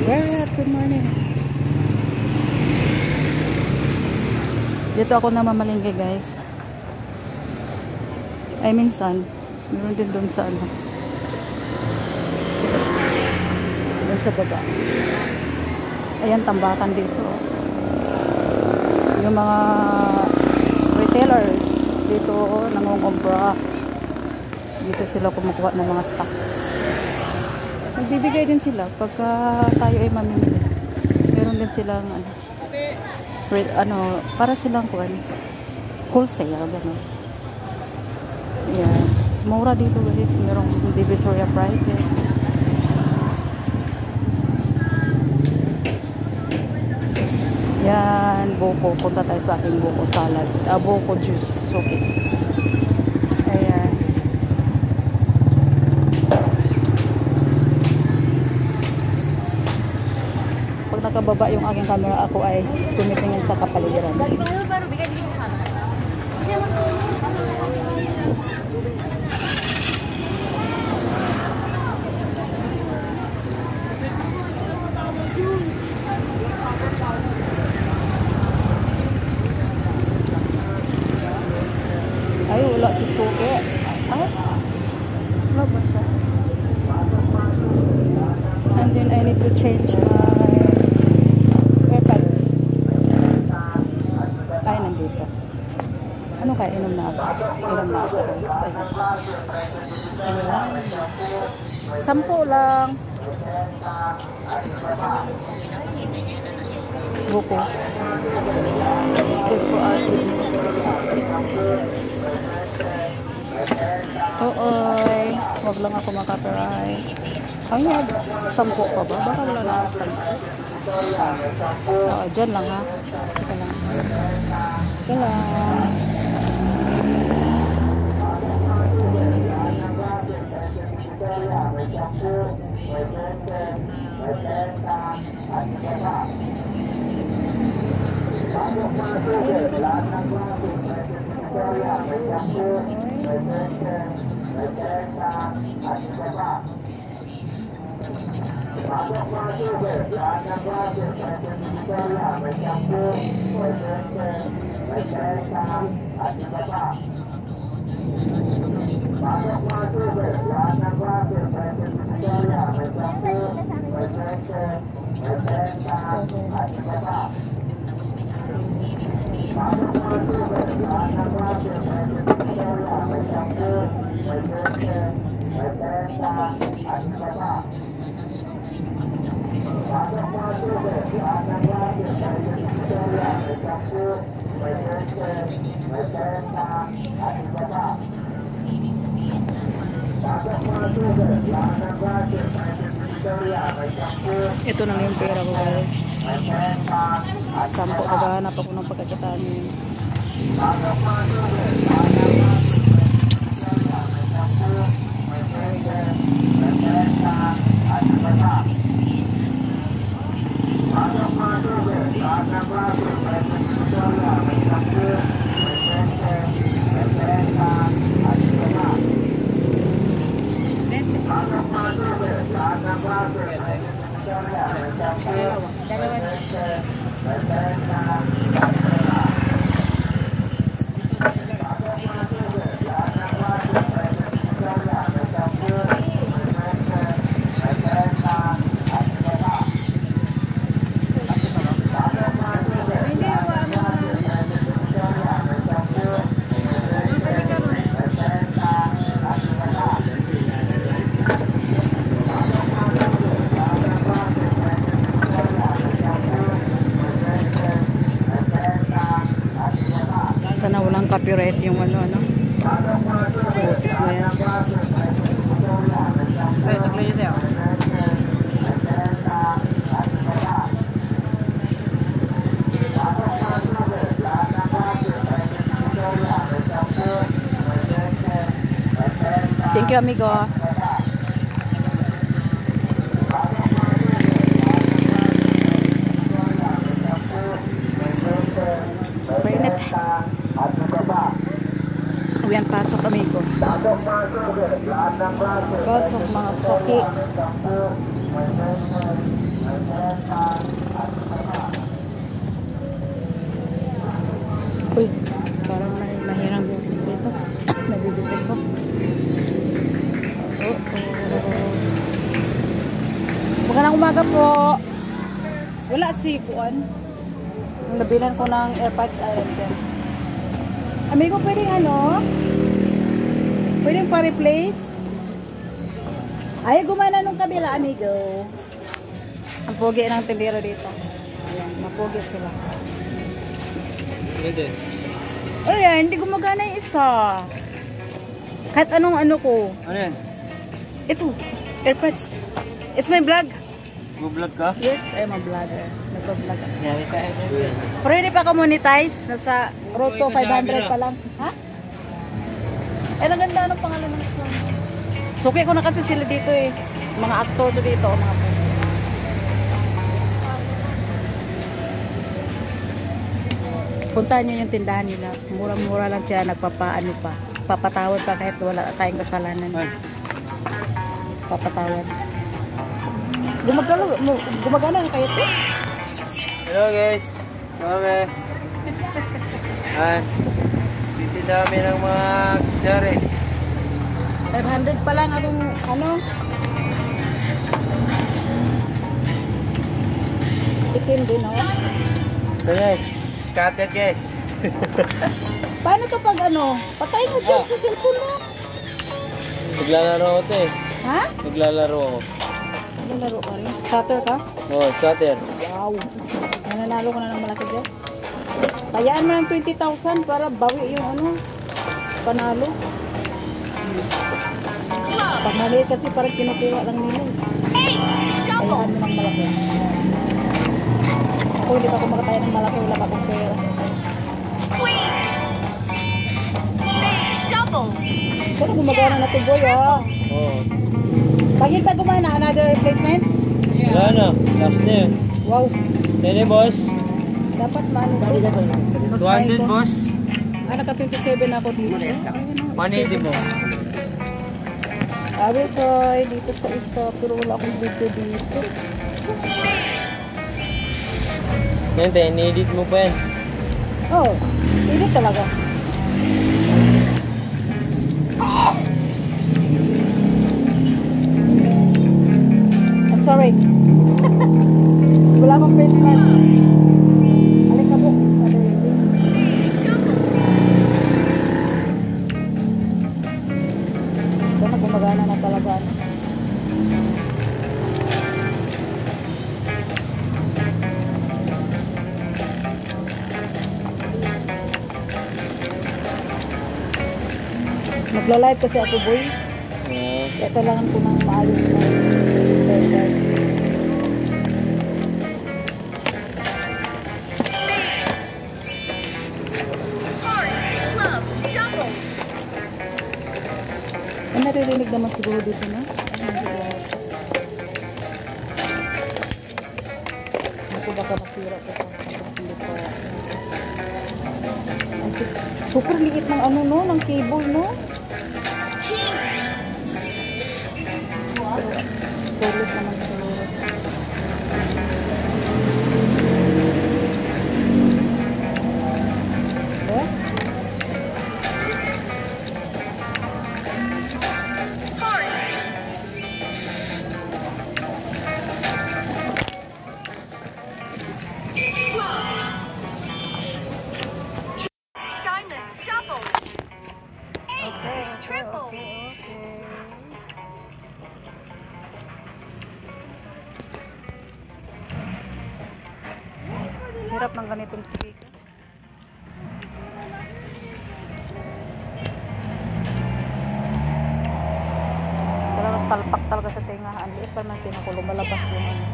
Well, good morning. Dito ako namamalingke, guys. Ay, minsan, meron din doon sa ano. Doon sa baba. Ayan, tambakan dito. Yung mga retailers dito, nangungumbra. Dito sila kumukuha ng mga stocks. Nagbibigay din sila pagka tayo ay mamimili. Meron din silang para silang wholesale, gano'n. Yan. Mura dito, guys. Merong divisoria prices. Yan, buko. Punta tayo sa aking buko salad. Buko juice. Okay. Ayan. Pag nakababa yung aking camera, ako ay tumitingin sa kapaligiran. Ay, wala si Suki. Ay, wala ba siya? And then I need to change my AirPods. Ay, nandito. Ano kaya? Inom na ako. Inom na ako, guys. Ayan. 10 lang. Buko. It's good for our kidneys. Ooy. Huwag lang ako makaparay. Ay, 10 pa ba? Baka wala na 10. Oo, dyan lang ha. Ito lang. Ito lang. Ito na yung pera ko, guys. 10 paghahanap ako ng pagkakitaan niyo. Sana walang copyright yung ano boses na yan. Ay, sagli yun tayo. Thank you, amigo. Spray net. Uwian, pasok, amigo. Pasok, mga soki. Magandang umaga po. Wala si Kuan. Nabilan ko ng AirPods iron dyan. Amigo, pwedeng ano? Pwedeng pa-replace? Ay, gumana nung kabila, amigo. Ang pogi ng tindero dito. Ayan, mapogi sila. Ayan, hindi gumagana yung isa. Kahit anong ano ko. Ano yan? Ito, AirPods. It's my vlog. Mag-vlog ka? Yes, I'm a vlogger. Nagpa-vlog ako. Yari ka Pero hindi pa ka-monetize. Nasa road to 500 pa lang. Ha? Eh, naganda anong pangalan ng song? Suki ko na kasi sila dito eh. Mga actor to dito. Mga po. Puntahan nyo yung tindahan nila. Mura-mura lang sila. Nagpapaano pa. Papatawad pa kahit wala tayong kasalanan. Papatawad. Gumagana na kayo ito? Hello guys. Kami. Dito dami ng mga sari. 500 pa lang akong ano? Itim din oh. So guys, scattered guys. Paano kapag ano? Patay mo dyan sa cellphone mo. Naglalaro ako to eh. Ha? Naglalaro ako. Naglalaro ka rin? Starter ka? Oo, scatter. Wow. Nananalo ka na ng malaki dyan. Kayaan mo ng 20,000 para bawi yung ano, panalo. Pag maliit kasi parang kinukuha lang nila. Kayaan mo ng malaki. Ako hindi pa ako makataya ng malaki, wala pa akong pera. Pero gumagana na ito boy ah. Oo. Pag hindi pa gumana, another replacement? Wala na. Last na yun. Wow. Nene boss. Dapat maano ito. 200 boss. Ah, naka-27 ako dito. 180 mo. Sabi ko, dito sa isa, pero wala akong video dito. Yan tayo, ni-edit mo pa yan. Oh, hindi talaga. I'm sorry. Wala akong face mask. Alin ka po. Ito na gumagana na talaga. Magla-live kasi ako boy. Kaya kailangan ko ng maayos na AirPods. Ay, naririnig naman siguro dito na. Ako baka masira ko pa. Tapos hindi pa. Super liit ng ano no, ng cable no. Solid naman siguro. Eh? Hirap ng ganitong speaker. Pero salpak talaga sa tenga. Ang liit pa man tinako lumalabas yung ano.